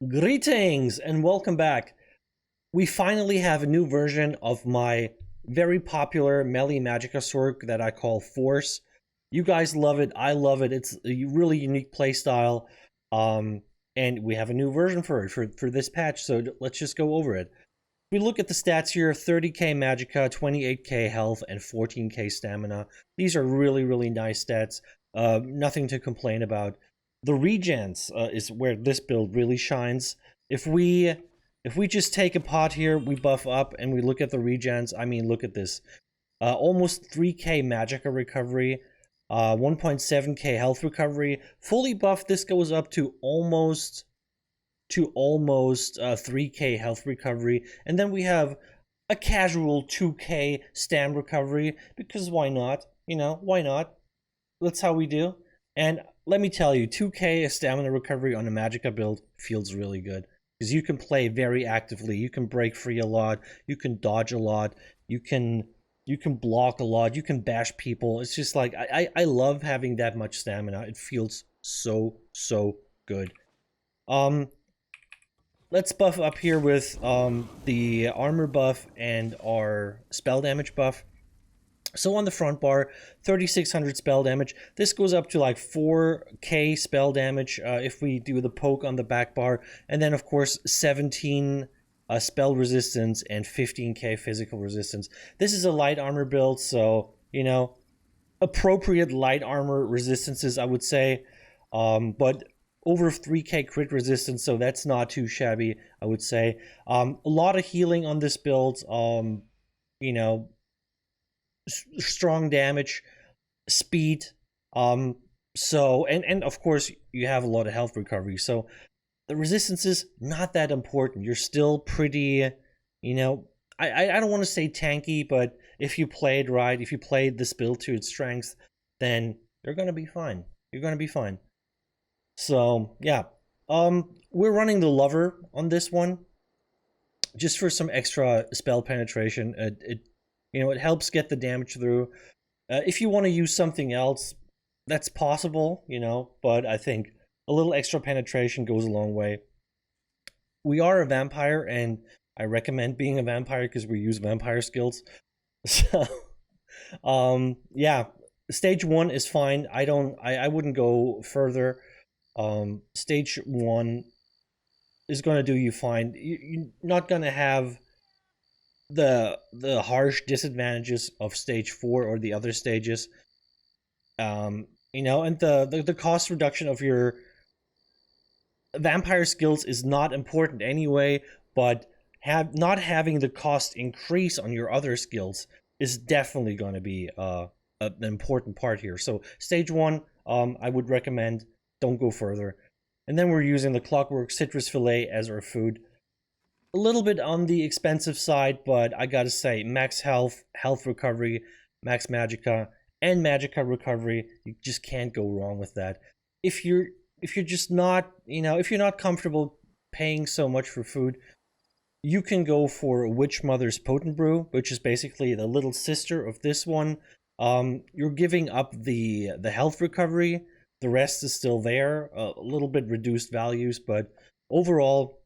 Greetings and welcome back. We finally have a new version of my very popular melee Magicka Sorc that I call Force. You guys love it. I love it. It's a really unique playstyle. And we have a new version for it for this patch. So let's just go over it. We look at the stats here: 30k Magicka, 28k health, and 14k stamina. These are really nice stats. Nothing to complain about. The regens is where this build really shines. If we just take a pot here, we buff up, and we look at the regens. I mean, look at this. Almost 3k Magicka recovery, 1.7k health recovery. Fully buffed, this goes up to almost 3k health recovery, and then we have a casual 2k stam recovery, because why not? You know, why not? That's how we do. And let me tell you, 2k stamina recovery on a Magicka build feels really good, because you can play very actively, you can break free a lot, you can dodge a lot, you can block a lot, you can bash people. It's just like, I love having that much stamina. It feels so good. Let's buff up here with the armor buff and our spell damage buff. So on the front bar, 3600 spell damage. This goes up to like 4k spell damage if we do the poke on the back bar. And then, of course, 17 spell resistance and 15k physical resistance. This is a light armor build, so, you know, appropriate light armor resistances, I would say. But over 3k crit resistance, so that's not too shabby, I would say. A lot of healing on this build. You know, strong damage, speed. So and of course you have a lot of health recovery. So the resistance is not that important. You're still pretty, you know, I don't want to say tanky, but if you played right, if you played this build to its strengths, then you're gonna be fine. You're gonna be fine. So yeah, we're running the Lover on this one, just for some extra spell penetration. It helps get the damage through. If you want to use something else, that's possible, but I think a little extra penetration goes a long way. We are a vampire, and I recommend being a vampire because we use vampire skills. So, yeah, stage 1 is fine. I wouldn't go further. Stage 1 is going to do you fine. You're not going to have the harsh disadvantages of stage 4 or the other stages. And the cost reduction of your vampire skills is not important anyway, but not having the cost increase on your other skills is definitely going to be an important part here. So stage 1, I would recommend don't go further. And then we're using the Clockwork Citrus Fillet as our food. A little bit on the expensive side, but I gotta say, max health, health recovery, max Magicka, and Magicka recovery, you just can't go wrong with that. If you're just not, if you're not comfortable paying so much for food, you can go for Witch Mother's Potent Brew, which is basically the little sister of this one. You're giving up the health recovery. The rest is still there, a little bit reduced values, but overall,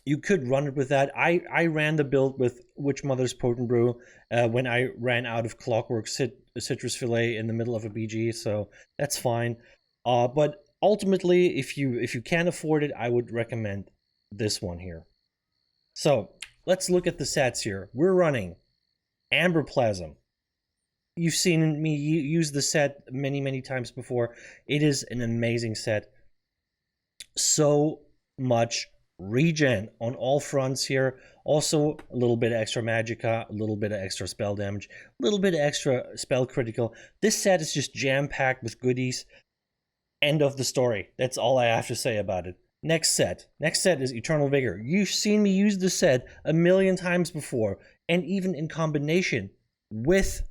you could run it with that. I ran the build with Witch Mother's Potent Brew when I ran out of Clockwork Citrus Fillet in the middle of a BG, so that's fine. But ultimately, if you can't afford it, I would recommend this one here. So let's look at the sets here. We're running Amber Plasm. You've seen me use the set many times before. It is an amazing set. So much regen on all fronts here. Also, a little bit of extra Magicka, a little bit of extra spell damage, a little bit of extra spell critical. This set is just jam-packed with goodies. End of the story. That's all I have to say about it. Next set is Eternal Vigor. You've seen me use this set a million times before, and even in combination with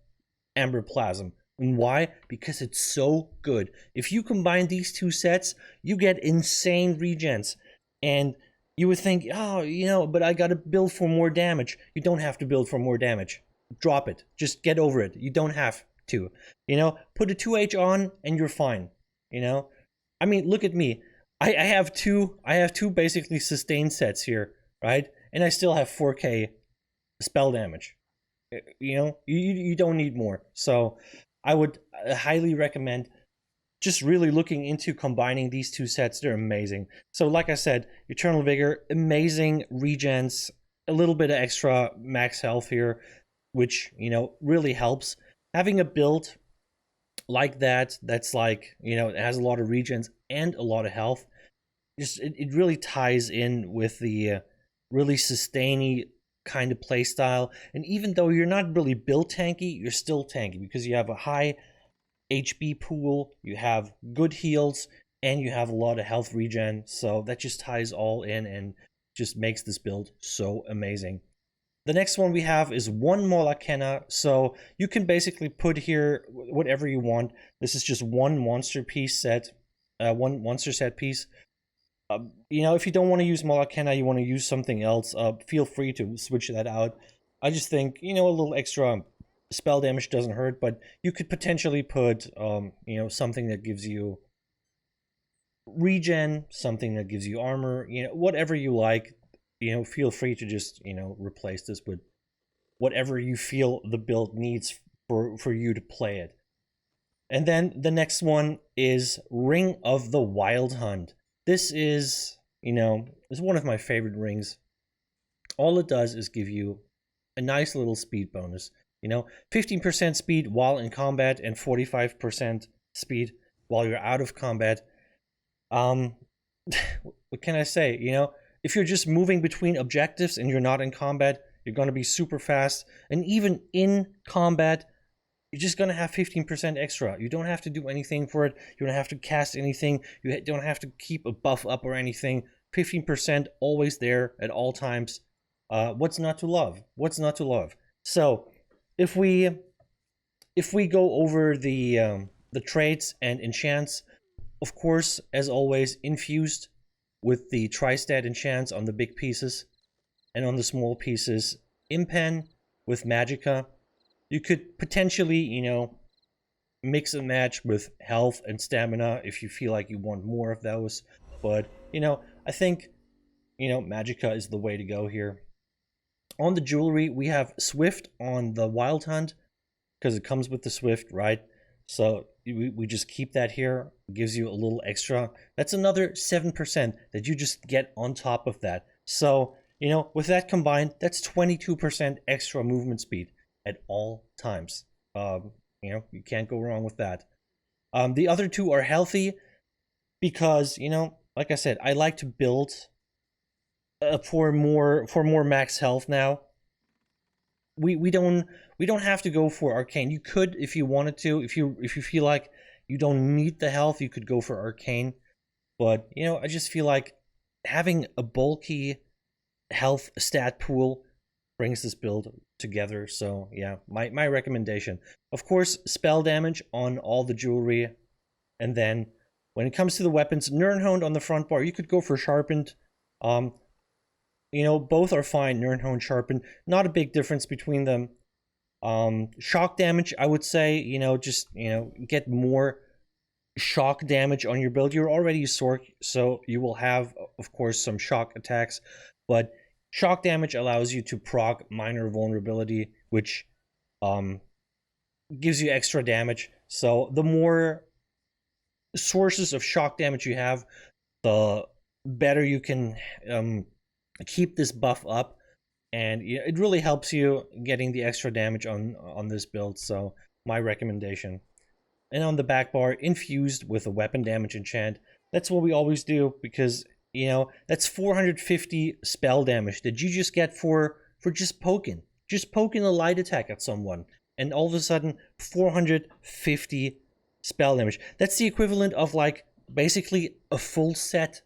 Amber Plasm. And why? Because it's so good. If you combine these two sets, you get insane regens. And you would think, oh, but I gotta build for more damage. You don't have to build for more damage. Drop it. Just get over it. You don't have to. Put a 2H on and you're fine. I mean, look at me. I have two basically sustain sets here, right? And I still have 4K spell damage. You know, you don't need more. So I would highly recommend just really looking into combining these two sets. They're amazing. So like I said, Eternal Vigor, amazing regens, a little bit of extra max health here, which, you know, really helps. Having a build like that, that's like, you know, it has a lot of regens and a lot of health, just it really ties in with the really sustainy kind of play style. And even though you're not really built tanky, you're still tanky because you have a high HP pool, you have good heals, and you have a lot of health regen. So that just ties all in and just makes this build so amazing. The next one we have is one Molakena. So you can basically put here whatever you want. This is just one monster piece set, one monster set piece. You know, if you don't want to use Molakena, you want to use something else, feel free to switch that out. I just think, you know, a little extra spell damage doesn't hurt, but you could potentially put, you know, something that gives you regen, something that gives you armor, you know, whatever you like. You know, feel free to just, you know, replace this with whatever you feel the build needs for you to play it. And then the next one is Ring of the Wild Hunt. This is, you know, is one of my favorite rings. All it does is give you a nice little speed bonus. You know, 15% speed while in combat and 45% speed while you're out of combat. What can I say? You know, if you're just moving between objectives and you're not in combat, you're going to be super fast. And even in combat, you're just going to have 15% extra. You don't have to do anything for it. You don't have to cast anything. You don't have to keep a buff up or anything. 15% always there at all times. What's not to love? What's not to love? So if we go over the traits and enchants, of course, as always, infused with the tri-stat enchants on the big pieces, and on the small pieces, impen with Magicka. You could potentially, you know, mix and match with health and stamina if you feel like you want more of those. But, you know, I think, you know, Magicka is the way to go here. On the jewelry, we have Swift on the Wild Hunt, because it comes with the Swift, right? So we just keep that here. It gives you a little extra. That's another 7% that you just get on top of that. So, you know, with that combined, that's 22% extra movement speed at all times. You know, you can't go wrong with that. The other two are healthy because, you know, like I said, I like to build for more max health now. We don't have to go for arcane. You could if you wanted to. If you feel like you don't need the health, you could go for arcane. But, you know, I just feel like having a bulky health stat pool brings this build together. So yeah, my recommendation. Of course, spell damage on all the jewelry. And then when it comes to the weapons, Nirnhoned on the front bar, you could go for sharpened. You know, both are fine, Nirnhoned, sharpened. Not a big difference between them. Shock damage, I would say, you know, just, you know, get more shock damage on your build. You're already Sorc, so you will have, of course, some shock attacks, but shock damage allows you to proc minor vulnerability, which gives you extra damage. So the more sources of shock damage you have, the better you can keep this buff up, and it really helps you getting the extra damage on this build. So my recommendation. And on the back bar, infused with a weapon damage enchant. That's what we always do, because, you know, that's 450 spell damage that you just get for just poking a light attack at someone, and all of a sudden 450 spell damage. That's the equivalent of, like, basically a full set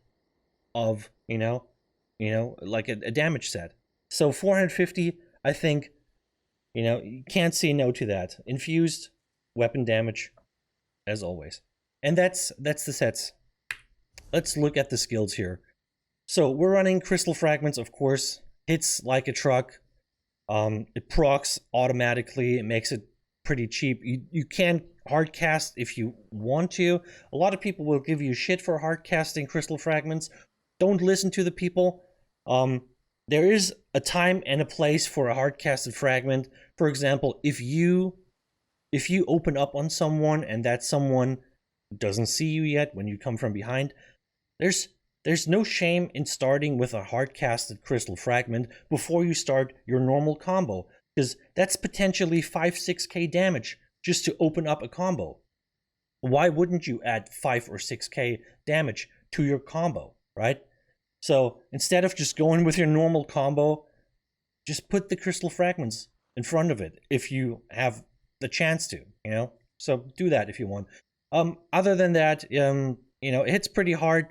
of, you know, like a damage set. So 450, I think, you know, you can't say no to that. Infused weapon damage, as always. And that's the sets. Let's look at the skills here. So we're running Crystal Fragments, of course. Hits like a truck. It procs automatically. It makes it pretty cheap. You can hard cast if you want to. A lot of people will give you shit for hard casting crystal fragments. Don't listen to the people. There is a time and a place for a hard casted fragment. For example, if you open up on someone and that someone doesn't see you yet when you come from behind, there's no shame in starting with a hard casted crystal fragment before you start your normal combo, because that's potentially 5-6k damage just to open up a combo. Why wouldn't you add 5 or 6k damage to your combo, right? So instead of just going with your normal combo, just put the crystal fragments in front of it if you have the chance to, you know? So do that if you want. Other than that, it hits pretty hard.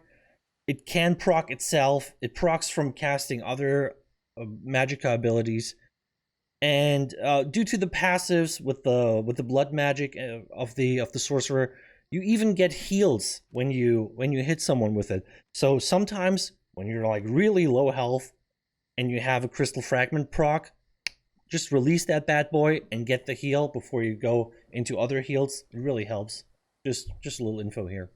It can proc itself. It procs from casting other Magicka abilities. And due to the passives with the blood magic of the sorcerer, you even get heals when you hit someone with it. So sometimes when you're like really low health and you have a crystal fragment proc, just release that bad boy and get the heal before you go into other heals. It really helps. Just a little info here.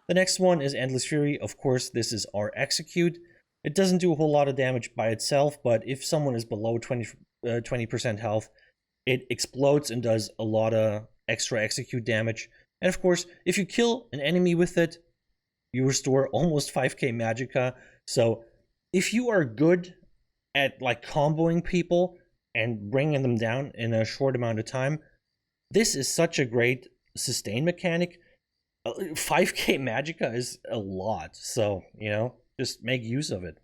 The next one is Endless Fury. Of course, this is our execute. It doesn't do a whole lot of damage by itself, but if someone is below 20% health, it explodes and does a lot of extra execute damage. And of course, if you kill an enemy with it, you restore almost 5k Magicka. So if you are good at like comboing people and bringing them down in a short amount of time, this is such a great sustain mechanic. 5k Magicka is a lot, so just make use of it.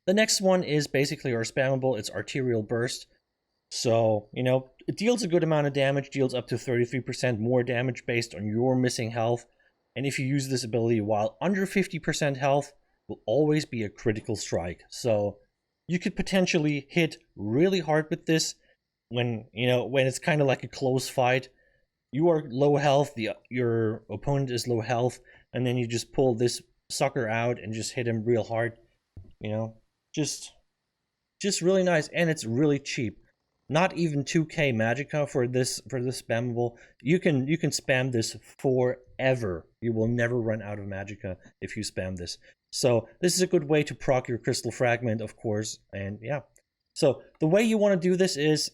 The next one is basically our spammable. It's Arterial Burst. So it deals a good amount of damage, deals up to 33% more damage based on your missing health, and if you use this ability while under 50% health, will always be a critical strike. So you could potentially hit really hard with this when it's kind of like a close fight. You are low health, your opponent is low health, and then you just pull this sucker out and just hit him real hard. Just really nice, and it's really cheap. Not even 2k Magicka for this spammable. You can spam this forever. You will never run out of Magicka if you spam this. So this is a good way to proc your crystal fragment, of course, and yeah. So the way you want to do this is,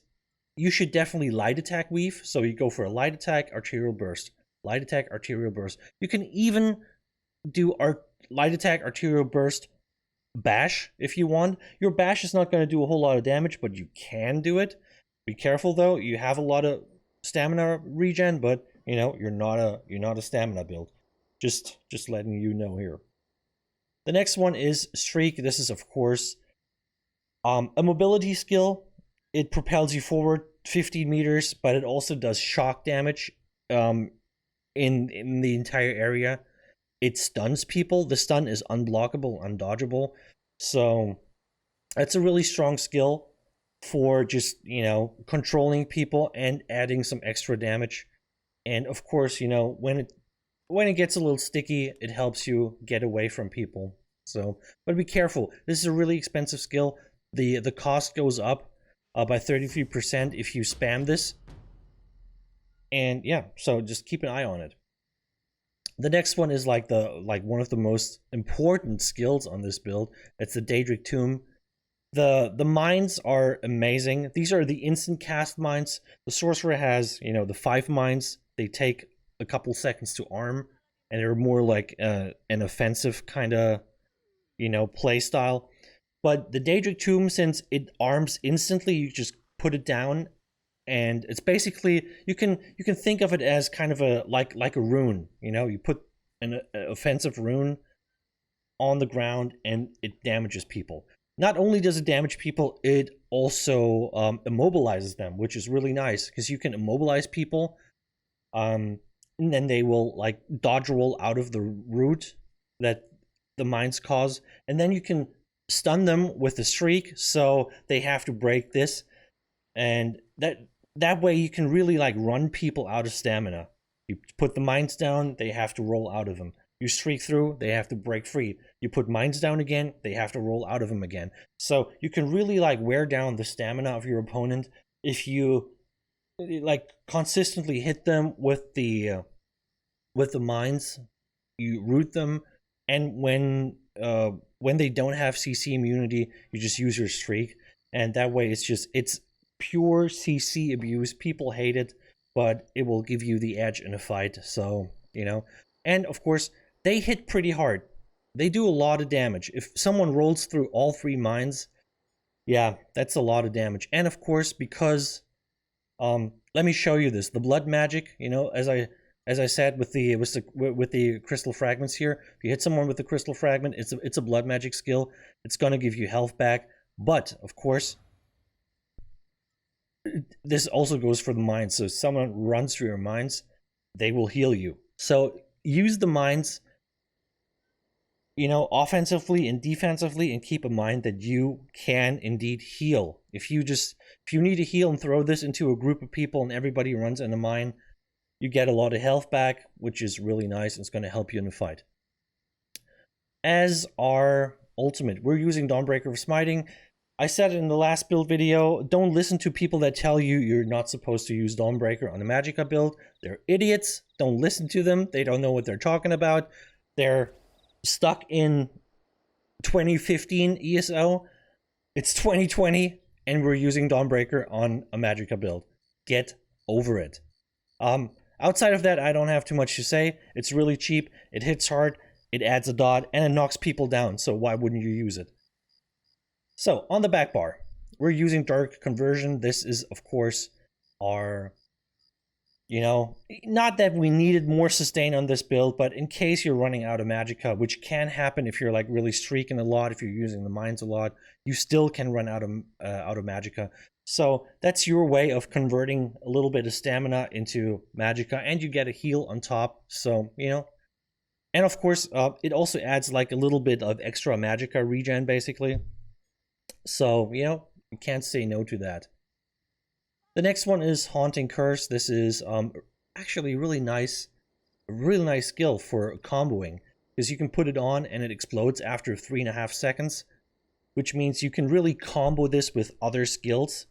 you should definitely light attack weave. So you go for a light attack, arterial burst. Light attack, arterial burst. You can even do our light attack, arterial burst, bash if you want. Your bash is not going to do a whole lot of damage, but you can do it. Be careful though. You have a lot of stamina regen, but you're not a stamina build. Just letting you know here. The next one is Streak. This is of course a mobility skill. It propels you forward 15 meters, but it also does shock damage in the entire area. It stuns people. The stun is unblockable, undodgeable. So that's a really strong skill for just, controlling people and adding some extra damage. And of course, when it gets a little sticky, it helps you get away from people. So, but be careful. This is a really expensive skill. The cost goes up by 33% if you spam this. And yeah, so just keep an eye on it. The next one is like one of the most important skills on this build. It's the Daedric Tomb. The mines are amazing. These are the instant cast mines. The sorcerer has, the 5 mines. They take a couple seconds to arm, and they're more like an offensive kind of, play style. But the Daedric Tomb, since it arms instantly, you just put it down, and it's basically, you can think of it as kind of a like a rune. You put an offensive rune on the ground, and it damages people. Not only does it damage people, it also immobilizes them, which is really nice because you can immobilize people, and then they will like dodge roll out of the route that the mines cause, and then you can stun them with a streak, so they have to break this, and that way you can really like run people out of stamina. You put the mines down, they have to roll out of them. You streak through, they have to break free. You put mines down again, they have to roll out of them again. So you can really like wear down the stamina of your opponent if you like consistently hit them with the mines. You root them, and when they don't have CC immunity, you just use your streak, and that way it's pure CC abuse. People hate it, but it will give you the edge in a fight. So and of course they hit pretty hard. They do a lot of damage. If someone rolls through all 3 mines, yeah, that's a lot of damage. And of course, because let me show you this. The blood magic, as I said with the crystal fragments here, if you hit someone with the crystal fragment, it's a blood magic skill. It's going to give you health back. But of course, this also goes for the mines. So if someone runs through your mines, they will heal you. So use the mines, offensively and defensively, and keep in mind that you can indeed heal. If you need to heal and throw this into a group of people and everybody runs in a mine, you get a lot of health back, which is really nice. And it's going to help you in the fight. As our ultimate, we're using Dawnbreaker for smiting. I said it in the last build video, don't listen to people that tell you you're not supposed to use Dawnbreaker on a Magicka build. They're idiots. Don't listen to them. They don't know what they're talking about. They're stuck in 2015 ESO. It's 2020, and we're using Dawnbreaker on a Magicka build. Get over it. Outside of that, I don't have too much to say. It's really cheap. It hits hard. It adds a dot, and it knocks people down. So why wouldn't you use it? So on the back bar, we're using Dark Conversion. This is, of course, our, not that we needed more sustain on this build, but in case you're running out of Magicka, which can happen if you're like really streaking a lot, if you're using the mines a lot, you still can run out of Magicka. So that's your way of converting a little bit of stamina into Magicka, and you get a heal on top. So, and of course, it also adds like a little bit of extra Magicka regen, basically. So, you can't say no to that. The next one is Haunting Curse. This is actually a really nice skill for comboing, because you can put it on and it explodes after 3.5 seconds, which means you can really combo this with other skills.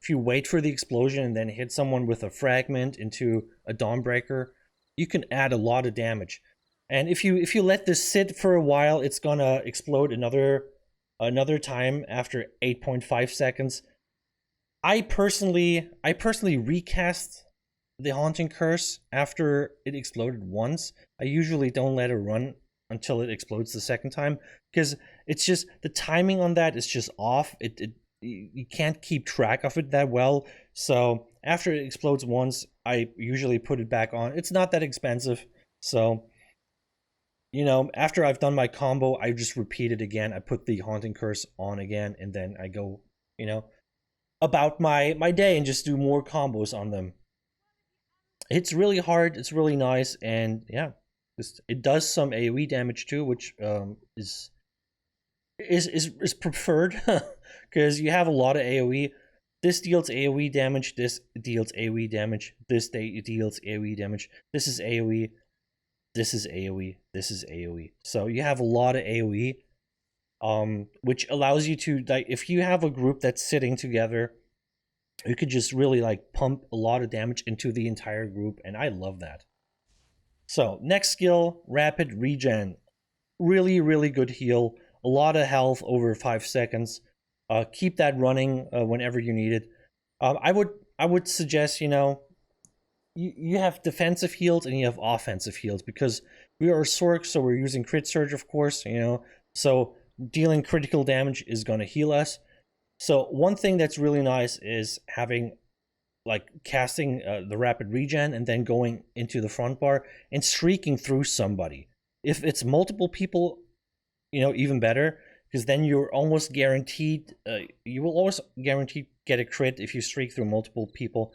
If you wait for the explosion and then hit someone with a fragment into a Dawnbreaker, you can add a lot of damage. And if you let this sit for a while, it's gonna explode another time after 8.5 seconds. I personally recast the Haunting Curse after it exploded once. I usually don't let it run until it explodes the second time, because it's just the timing on that is just off. You can't keep track of it that well. So after it explodes once, I usually put it back on. It's not that expensive. So, after I've done my combo, I just repeat it again. I put the Haunting Curse on again, and then I go, about my day and just do more combos on them. It's really hard. It's really nice. And yeah, it does some AoE damage too, which is preferred because you have a lot of AoE. This deals AoE damage. This deals AoE damage. This deals AoE damage. This is AoE. This is AoE. This is AoE. So you have a lot of AoE, which allows you to, like, if you have a group that's sitting together, you could just really like pump a lot of damage into the entire group, and I love that. So next skill, Rapid Regen. Really, really good heal. A lot of health over 5 seconds. Keep that running whenever you need it. I would suggest, you have defensive heals and you have offensive heals, because we are Sorc, so we're using Crit Surge, of course, so dealing critical damage is going to heal us. So one thing that's really nice is having, like, casting the Rapid Regen and then going into the front bar and streaking through somebody. If it's multiple people, even better, because then you're almost guaranteed, you will always guaranteed get a crit if you streak through multiple people.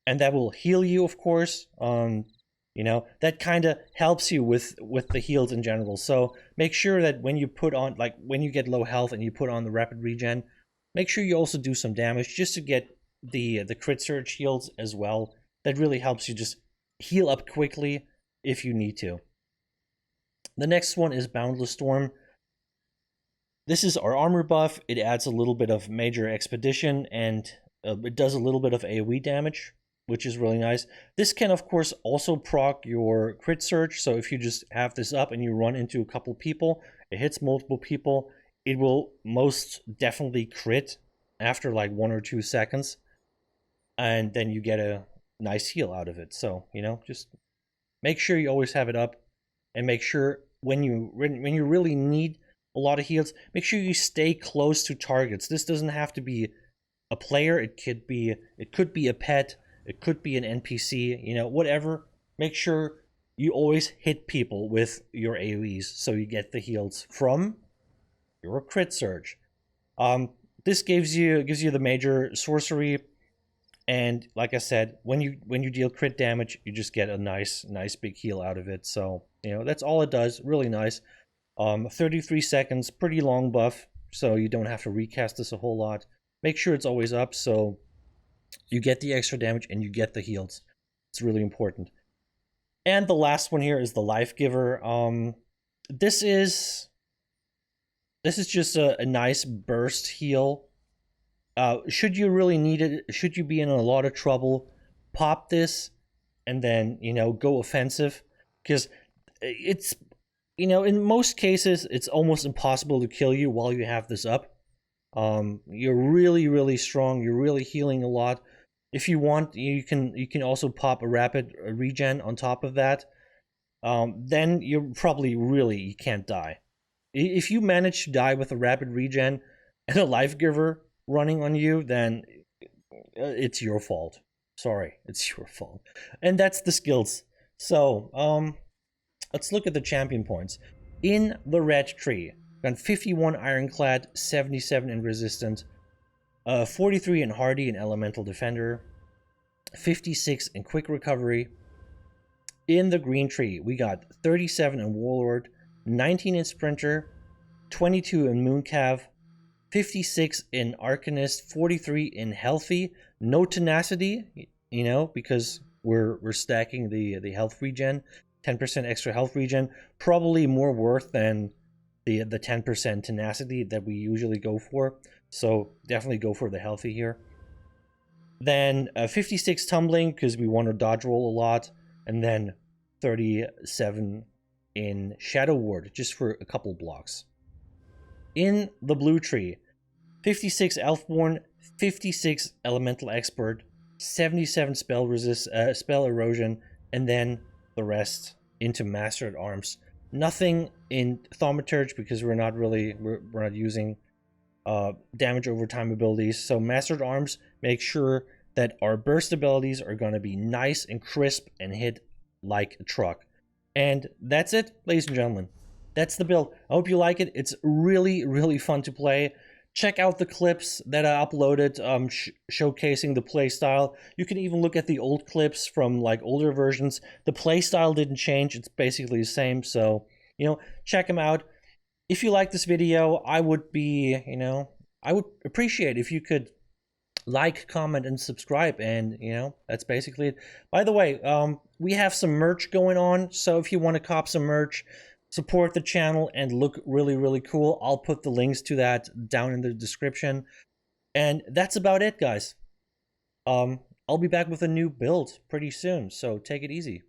And that will heal you, of course. That kind of helps you with the heals in general. So make sure that when you put on, like, when you get low health and you put on the Rapid Regen, make sure you also do some damage just to get the Crit Surge heals as well. That really helps you just heal up quickly if you need to. The next one is Boundless Storm. This is our armor buff. It adds a little bit of Major Expedition, and it does a little bit of AoE damage. which is really nice. This can, of course, also proc your crit surge. So if you just have this up and you run into a couple people, it hits multiple people, it will most definitely crit after like 1 or 2 seconds. And then you get a nice heal out of it. So, you know, just make sure you always have it up, and make sure when you really need a lot of heals, make sure you stay close to targets. This doesn't have to be a player. It could be a pet. It could be an NPC. You know, whatever. Make sure you always hit people with your AoEs so you get the heals from your crit surge. This gives you the major sorcery, and like I said, when you deal crit damage, you just get a nice big heal out of it. So, you know, that's all it does. Really nice. 33 seconds, pretty long buff, so you don't have to recast this a whole lot. Make sure it's always up so you get the extra damage and you get the heals. It's really important. And the last one here is the Life Giver. This is just a nice burst heal. Should you really need it, should you be in a lot of trouble, pop this and then, you know, go offensive, because it's, you know, in most cases it's almost impossible to kill you while you have this up. You're really strong, you're really healing a lot. If you want, you can also pop a rapid regen on top of that. Then you're probably you can't die. If you manage to die with a rapid regen and a Life Giver running on you, then it's your fault. Sorry, it's your fault. And that's the skills. So, let's look at the champion points. In the red tree, got 51 Ironclad, 77 in Resistant, 43 in Hardy and Elemental Defender, 56 in Quick Recovery. In the green tree, we got 37 in Warlord, 19 in Sprinter, 22 in Mooncav, 56 in Arcanist, 43 in Healthy. No Tenacity, you know, because we're stacking the health regen. 10% extra health regen, probably more worth than the 10% Tenacity that we usually go for. So definitely go for the Healthy here. Then 56 Tumbling, because we want to dodge roll a lot. And then 37 in Shadow Ward, just for a couple blocks. In the blue tree, 56 Elfborn, 56 Elemental Expert, 77 spell erosion, and then the rest into Master at Arms. Nothing in Thaumaturge because we're not using damage over time abilities. So Master at Arms, make sure that our burst abilities are going to be nice and crisp and hit like a truck. And that's it, ladies and gentlemen. That's the build. I hope you like it. It's really fun to play. Check out the clips that I uploaded showcasing the playstyle. You can even look at the old clips from like older versions. The playstyle didn't change. It's basically the same. So, you know, check them out. If you like this video, I would appreciate if you could like, comment, and subscribe. And, you know, that's basically it. By the way, we have some merch going on. So if you want to cop some merch, support the channel, and look really cool, I'll put the links to that down in the description. And that's about it, guys. I'll be back with a new build pretty soon, so take it easy.